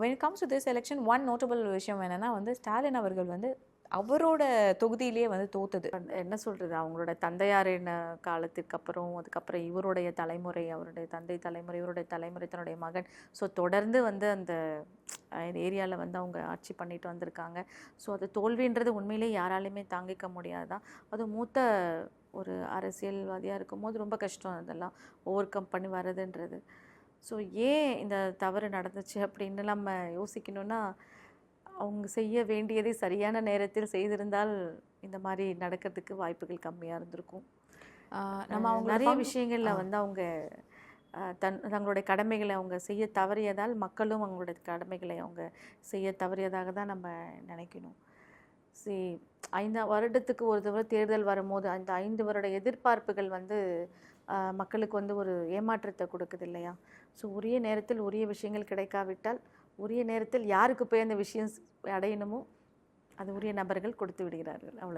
when it comes to this election, one notable விஷயம் என்னன்னா வந்து ஸ்டாலின் அவர்கள் வந்து அவரோட தொகுதியிலேயே வந்து தோத்தது. என்ன சொல்கிறது, அவங்களோட தந்தையாரின் காலத்துக்கு அப்புறம் அதுக்கப்புறம் இவருடைய தலைமுறை, அவருடைய தந்தை தலைமுறை, இவருடைய தலைமுறை, தன்னுடைய மகன், ஸோ தொடர்ந்து வந்து அந்த ஏரியாவில் வந்து அவங்க ஆட்சி பண்ணிட்டு வந்திருக்காங்க. ஸோ அது தோல்வின்றது உண்மையிலே யாராலையுமே தாங்கிக்க முடியாதான். அது மூத்த ஒரு அரசியல்வாதியாக இருக்கும்போது ரொம்ப கஷ்டம் அதெல்லாம் ஓவர் கம் பண்ணி வர்றதுன்றது. ஸோ ஏன் இந்த தவறு நடந்துச்சு அப்படின்னு நம்ம யோசிக்கணும்னா, அவங்க செய்ய வேண்டியதை சரியான நேரத்தில் செய்திருந்தால் இந்த மாதிரி நடக்கிறதுக்கு வாய்ப்புகள் கம்மியாக இருந்திருக்கும். நம்ம அவங்க நிறைய விஷயங்களில் வந்து அவங்க தங்களுடைய கடமைகளை அவங்க செய்ய தவறியதால் மக்களும் அவங்களுடைய கடமைகளை அவங்க செய்ய தவறியதாக தான் நம்ம நினைக்கணும். 5 வருடத்துக்கு ஒரு தடவை தேர்தல் வரும்போது அந்த 5 வருட எதிர்பார்ப்புகள் வந்து மக்களுக்கு வந்து ஒரு ஏமாற்றத்தை கொடுக்குது இல்லையா? ஸோ உரிய நேரத்தில் உரிய விஷயங்கள் கிடைக்காவிட்டால் உரிய நேரத்தில் யாருக்கு போய் அந்த விஷயம் அடையணுமோ அது உரிய நபர்கள் கொடுத்து விடுகிறார்கள். அவ்வளோ.